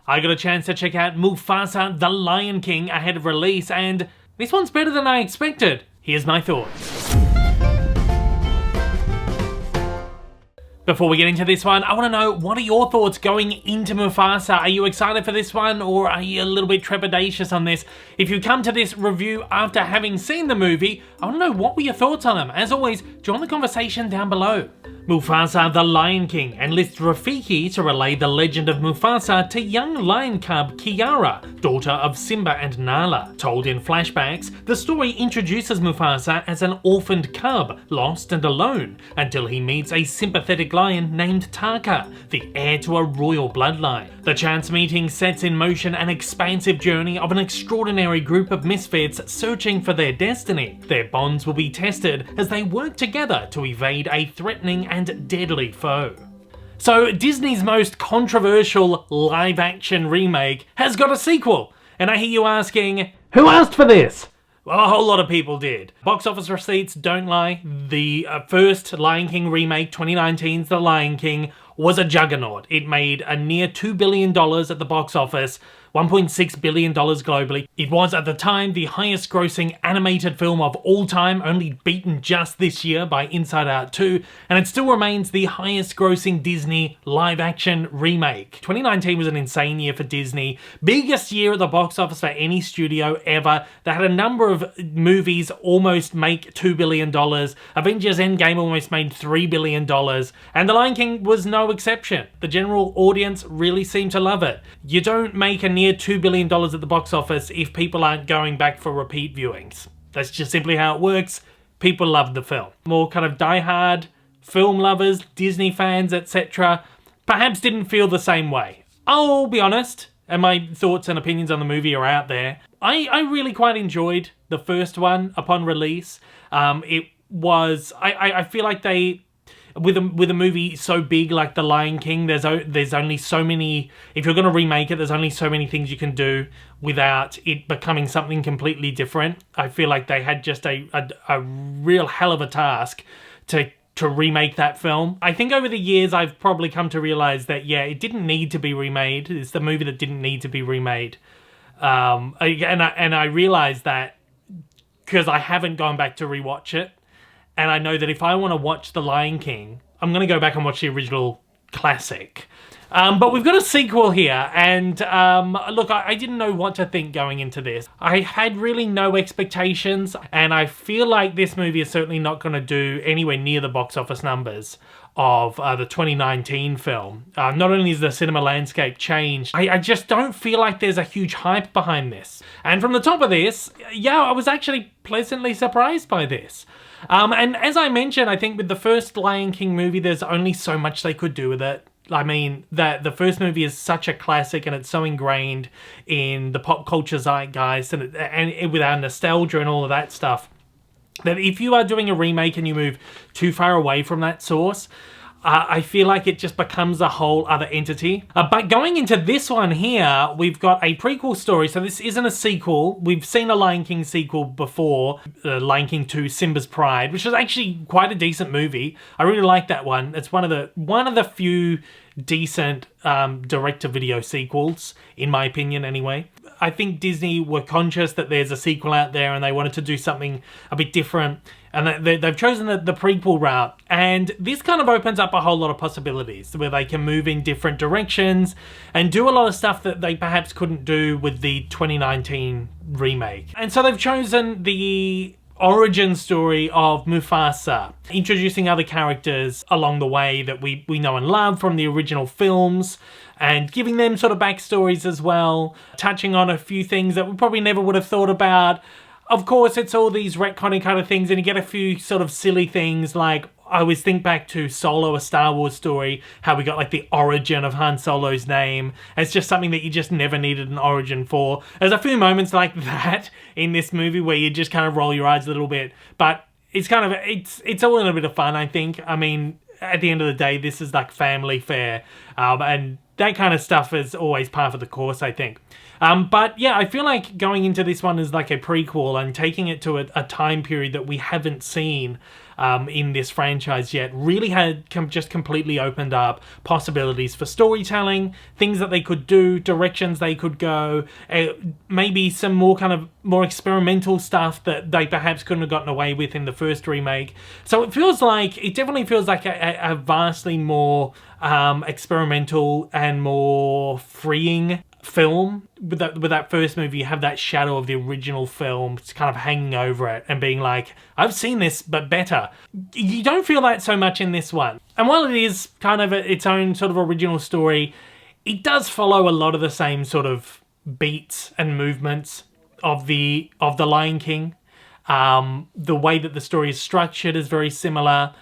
I got a chance to check out Mufasa the Lion King ahead of release, and this one's better than I expected. Here's my thoughts. Before we get into this one, I want to know, what are your thoughts going into Mufasa? Are you excited for this one, or are you a little bit trepidatious on this? If you come to this review after having seen the movie, I want to know, what were your thoughts on them? As always, join the conversation down below. Mufasa the Lion King enlists Rafiki to relay the legend of Mufasa to young lion cub Kiara, daughter of Simba and Nala. Told in flashbacks, the story introduces Mufasa as an orphaned cub, lost and alone, until he meets a sympathetic lion named Taka, the heir to a royal bloodline. The chance meeting sets in motion an expansive journey of an extraordinary group of misfits searching for their destiny. Their bonds will be tested as they work together to evade a threatening and deadly foe. So Disney's most controversial live-action remake has got a sequel, and I hear you asking, who asked for this? Well, a whole lot of people did. Box office receipts don't lie. The first Lion King remake, 2019's The Lion King, was a juggernaut. It made a near $2 billion at the box office, $1.6 billion globally. It was at the time the highest grossing animated film of all time, only beaten just this year by Inside Out 2, and it still remains the highest grossing Disney live action remake. 2019 was an insane year for Disney, biggest year at the box office for any studio ever. They had a number of movies almost make $2 billion, Avengers Endgame almost made $3 billion, and The Lion King was no exception. The general audience really seemed to love it. You don't make a near $2 billion at the box office if people aren't going back for repeat viewings. That's just simply how it works. People loved the film. More kind of die-hard film lovers, Disney fans, etc. perhaps didn't feel the same way. I'll be honest, and my thoughts and opinions on the movie are out there. I really quite enjoyed the first one upon release. It was... I feel like they... With a movie so big like The Lion King, there's only so many... If you're going to remake it, there's only so many things you can do without it becoming something completely different. I feel like they had just a real hell of a task to remake that film. I think over the years I've probably come to realize that, yeah, it didn't need to be remade. It's the movie that didn't need to be remade. And I realized that because I haven't gone back to rewatch it. And I know that if I want to watch The Lion King, I'm going to go back and watch the original classic. But we've got a sequel here, and look, I didn't know what to think going into this. I had really no expectations, and I feel like this movie is certainly not going to do anywhere near the box office numbers of the 2019 film. Not only is the cinema landscape changed, I just don't feel like there's a huge hype behind this. And from the top of this, yeah, I was actually pleasantly surprised by this. And as I mentioned, I think with the first Lion King movie, there's only so much they could do with it. I mean, the first movie is such a classic and it's so ingrained in the pop culture zeitgeist and with our nostalgia and all of that stuff, that if you are doing a remake and you move too far away from that source, I feel like it just becomes a whole other entity. But going into this one here, we've got a prequel story. So this isn't a sequel. We've seen a Lion King sequel before, Lion King 2 Simba's Pride, which was actually quite a decent movie. I really like that one. It's one of the few decent direct-to-video sequels, in my opinion anyway. I think Disney were conscious that there's a sequel out there and they wanted to do something a bit different. And they've chosen the prequel route. And this kind of opens up a whole lot of possibilities where they can move in different directions and do a lot of stuff that they perhaps couldn't do with the 2019 remake. And so they've chosen the origin story of Mufasa, introducing other characters along the way that we know and love from the original films, and giving them sort of backstories as well, touching on a few things that we probably never would have thought about. Of course, it's all these retconning kind of things, and you get a few sort of silly things like, I always think back to Solo, a Star Wars story, how we got like the origin of Han Solo's name. It's just something that you just never needed an origin for. There's a few moments like that in this movie where you just kind of roll your eyes a little bit, but it's kind of, it's all in a bit of fun, I think. I mean, at the end of the day, this is like family fare. And that kind of stuff is always par for the course, I think. But yeah, I feel like going into this one as like a prequel and taking it to a time period that we haven't seen in this franchise yet really had just completely opened up possibilities for storytelling, things that they could do, directions they could go, maybe some more experimental stuff that they perhaps couldn't have gotten away with in the first remake. So it definitely feels like a vastly more experimental and more freeing film. With that first movie, you have that shadow of the original film. It's kind of hanging over it and being like, I've seen this, but better. You don't feel that so much in this one. And while it is kind of its own sort of original story, it does follow a lot of the same sort of beats and movements of the Lion King. The way that the story is structured is very similar.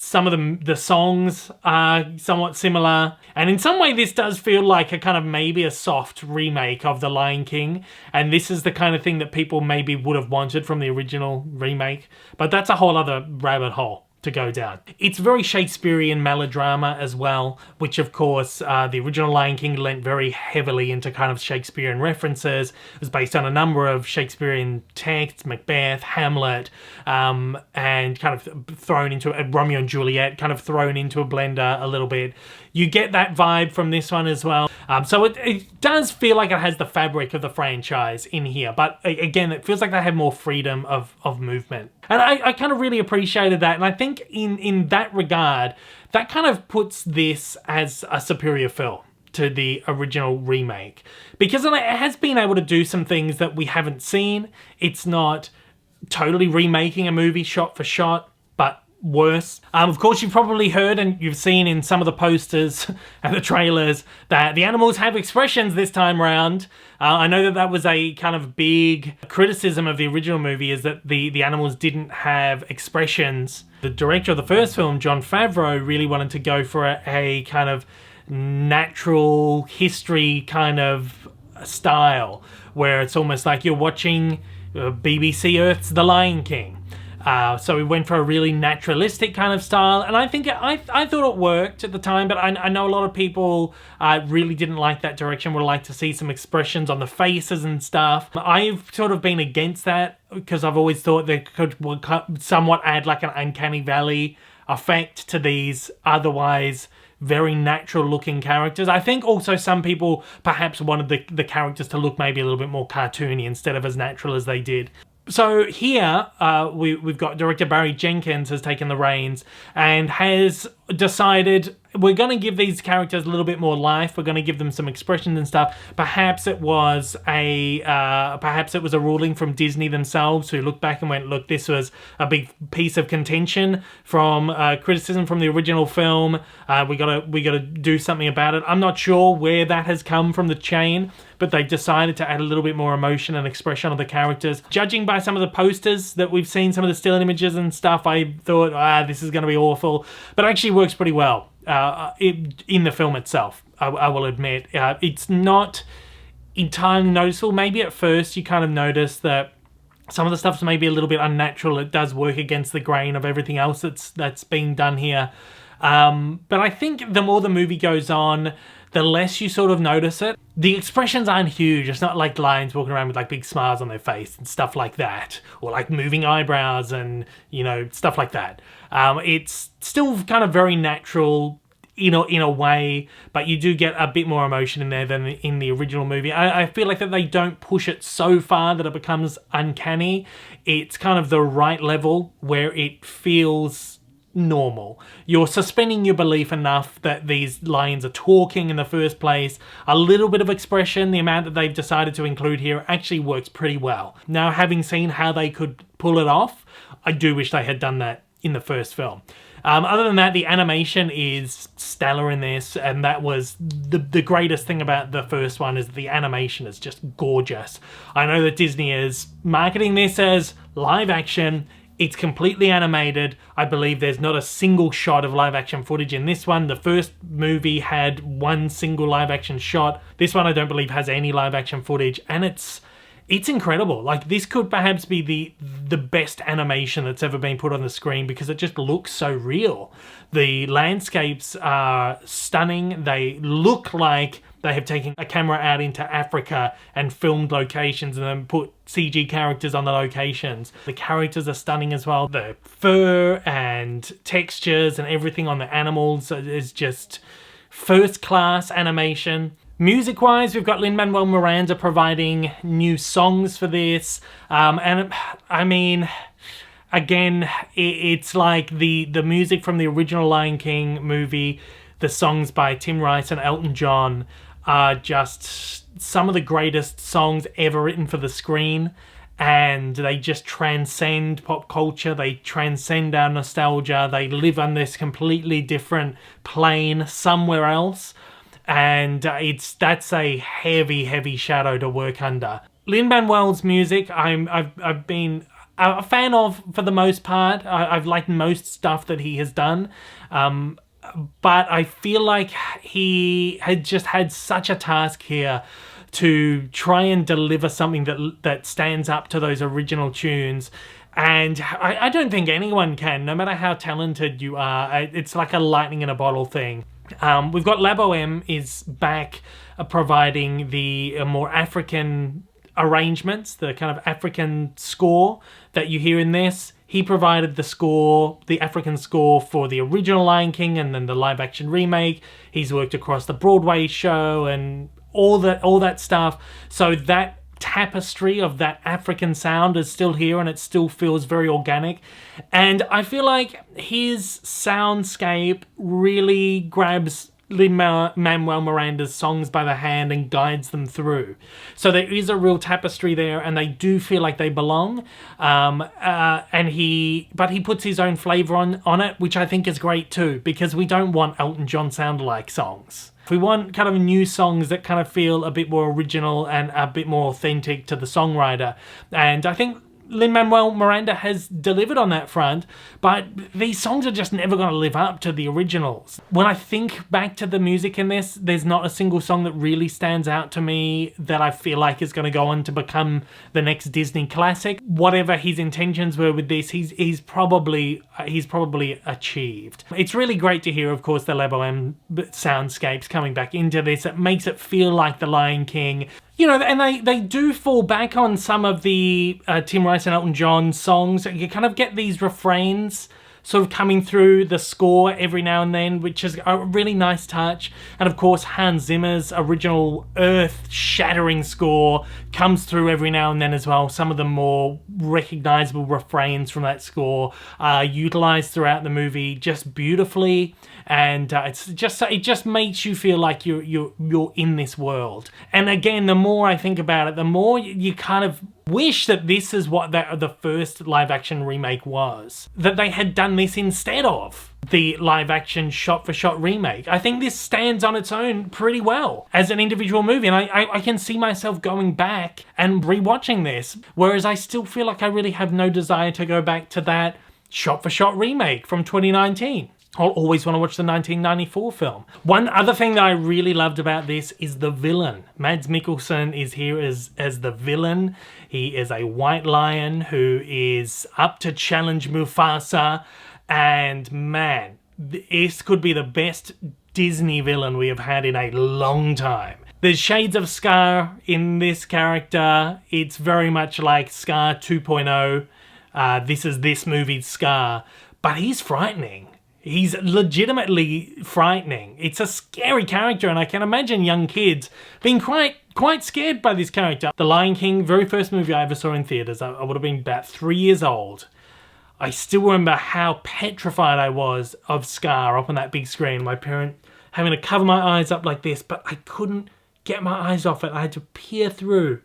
Some of the songs are somewhat similar. And in some way, this does feel like a kind of maybe a soft remake of The Lion King. And this is the kind of thing that people maybe would have wanted from the original remake. But that's a whole other rabbit hole to go down. It's very Shakespearean melodrama as well, which of course the original Lion King lent very heavily into kind of Shakespearean references. It was based on a number of Shakespearean texts, Macbeth, Hamlet, and kind of thrown into Romeo and Juliet, kind of thrown into a blender a little bit. You get that vibe from this one as well. So it does feel like it has the fabric of the franchise in here, but again, it feels like they have more freedom of movement. And I kind of really appreciated that, and I think in that regard, that kind of puts this as a superior film to the original remake. Because it has been able to do some things that we haven't seen. It's not totally remaking a movie shot for shot, but worse. Of course, you've probably heard and you've seen in some of the posters and the trailers that the animals have expressions this time around. I know that was a kind of big criticism of the original movie, is that the animals didn't have expressions. The director of the first film, Jon Favreau, really wanted to go for a kind of natural history kind of style, where it's almost like you're watching BBC Earth's The Lion King. So we went for a really naturalistic kind of style, and I think I thought it worked at the time, but I know a lot of people really didn't like that direction, would like to see some expressions on the faces and stuff. I've sort of been against that, because I've always thought they could somewhat add like an uncanny valley effect to these otherwise very natural looking characters. I think also some people perhaps wanted the characters to look maybe a little bit more cartoony instead of as natural as they did. So here, we've got director Barry Jenkins has taken the reins and has decided we're going to give these characters a little bit more life. We're going to give them some expressions and stuff. Perhaps it was a ruling from Disney themselves, who looked back and went, look, this was a big piece of contention from criticism from the original film. We gotta do something about it. I'm not sure where that has come from the chain, but they decided to add a little bit more emotion and expression of the characters. Judging by some of the posters that we've seen, some of the still images and stuff, I thought, this is going to be awful. But it actually works pretty well in the film itself, I will admit. It's not entirely noticeable. Maybe at first you kind of notice that some of the stuff's maybe a little bit unnatural. It does work against the grain of everything else that's being done here. But I think the more the movie goes on, the less you sort of notice it. The expressions aren't huge. It's not like lions walking around with like big smiles on their face and stuff like that, or like moving eyebrows and, stuff like that. It's still kind of very natural in a way, but you do get a bit more emotion in there than in the original movie. I feel like that they don't push it so far that it becomes uncanny. It's kind of the right level where it feels normal. You're suspending your belief enough that these lions are talking in the first place. A little bit of expression, the amount that they've decided to include here, actually works pretty well. Now, having seen how they could pull it off, I do wish they had done that in the first film. Other than that, the animation is stellar in this, and that was the greatest thing about the first one, is the animation is just gorgeous. I know that Disney is marketing this as live action. It's completely animated. I believe there's not a single shot of live action footage in this one. The first movie had one single live action shot. This one I don't believe has any live action footage, and it's It's incredible. Like, this could perhaps be the best animation that's ever been put on the screen because it just looks so real. The landscapes are stunning. They look like they have taken a camera out into Africa and filmed locations and then put CG characters on the locations. The characters are stunning as well. The fur and textures and everything on the animals is just first class animation. Music-wise, we've got Lin-Manuel Miranda providing new songs for this. And I mean, again, it's like the music from the original Lion King movie, the songs by Tim Rice and Elton John are just some of the greatest songs ever written for the screen. And they just transcend pop culture. They transcend our nostalgia. They live on this completely different plane somewhere else. And that's a heavy shadow to work under. Lin-Manuel's music, I've been a fan of for the most part. I've liked most stuff that he has done. But I feel like he had just had such a task here to try and deliver something that stands up to those original tunes. And I don't think anyone can, no matter how talented you are. It's like a lightning in a bottle thing. We've got Labo M is back providing the more African arrangements, the kind of African score that you hear in this. He provided the score, the African score for the original Lion King and then the live action remake. He's worked across the Broadway show and all that stuff. So that tapestry of that African sound is still here and it still feels very organic. And I feel like his soundscape really grabs Lin-Manuel Miranda's songs by the hand and guides them through. So there is a real tapestry there and they do feel like they belong. But he puts his own flavour on it, which I think is great too, because we don't want Elton John sound-alike songs. We want kind of new songs that kind of feel a bit more original and a bit more authentic to the songwriter. And I think Lin-Manuel Miranda has delivered on that front, but these songs are just never going to live up to the originals. When I think back to the music in this, there's not a single song that really stands out to me that I feel like is going to go on to become the next Disney classic. Whatever his intentions were with this, he's probably achieved. It's really great to hear, of course, the Labo M soundscapes coming back into this. It makes it feel like the Lion King. You know, and they do fall back on some of the Tim Rice and Elton John songs. You kind of get these refrains sort of coming through the score every now and then, which is a really nice touch. And of course, Hans Zimmer's original earth-shattering score comes through every now and then as well. Some of the more recognizable refrains from that score are utilized throughout the movie just beautifully. And it just makes you feel like you're in this world. And again, the more I think about it, the more you kind of wish that this is what the first live-action remake was. That they had done this instead of the live-action shot-for-shot remake. I think this stands on its own pretty well as an individual movie. And I can see myself going back and rewatching this. Whereas I still feel like I really have no desire to go back to that shot-for-shot remake from 2019. I'll always want to watch the 1994 film. One other thing that I really loved about this is the villain. Mads Mikkelsen is here as the villain. He is a white lion who is up to challenge Mufasa. And man, this could be the best Disney villain we have had in a long time. There's shades of Scar in this character. It's very much like Scar 2.0. This is this movie's Scar. But he's frightening. He's legitimately frightening. It's a scary character, and I can imagine young kids being quite scared by this character. The Lion King, very first movie I ever saw in theaters. I would have been about 3 years old. I still remember how petrified I was of Scar up on that big screen. My parent having to cover my eyes up like this, but I couldn't get my eyes off it. I had to peer through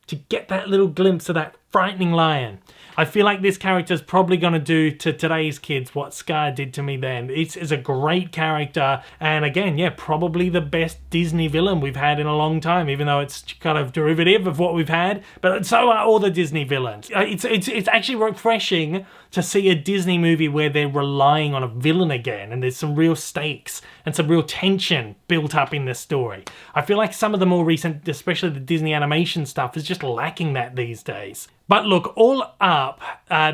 to get that little glimpse of that frightening lion. I feel like this character's probably going to do to today's kids what Scar did to me then. It's a great character, and again, yeah, probably the best Disney villain we've had in a long time, even though it's kind of derivative of what we've had, but so are all the Disney villains. It's actually refreshing to see a Disney movie where they're relying on a villain again, and there's some real stakes and some real tension built up in this story. I feel like some of the more recent, especially the Disney animation stuff, is just lacking that these days. But look, all up,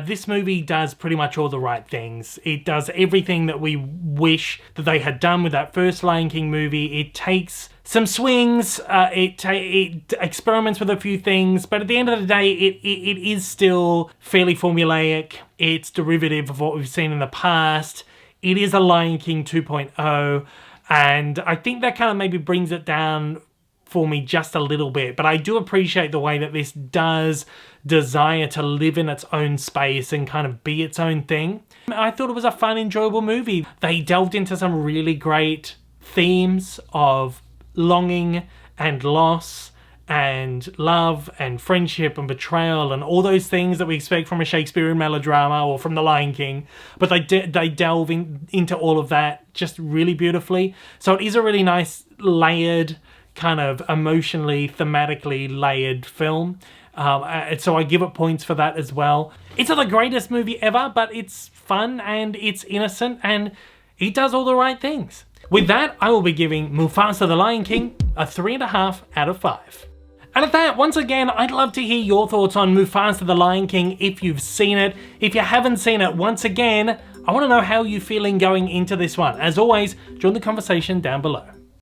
this movie does pretty much all the right things. It does everything that we wish that they had done with that first Lion King movie. It takes some swings, it experiments with a few things, but at the end of the day, it is still fairly formulaic. It's derivative of what we've seen in the past. It is a Lion King 2.0, and I think that kind of maybe brings it down for me just a little bit, but I do appreciate the way that this does desire to live in its own space and kind of be its own thing. I thought it was a fun, enjoyable movie. They delved into some really great themes of longing and loss and love and friendship and betrayal and all those things that we expect from a Shakespearean melodrama or from The Lion King, but they delve into all of that just really beautifully. So it is a really nice, layered, kind of emotionally, thematically layered film. So I give it points for that as well. It's not the greatest movie ever, but it's fun and it's innocent and it does all the right things. With that, I will be giving Mufasa the Lion King a 3.5 out of 5. And at that, once again, I'd love to hear your thoughts on Mufasa the Lion King if you've seen it. If you haven't seen it, once again, I want to know how you're feeling going into this one. As always, join the conversation down below.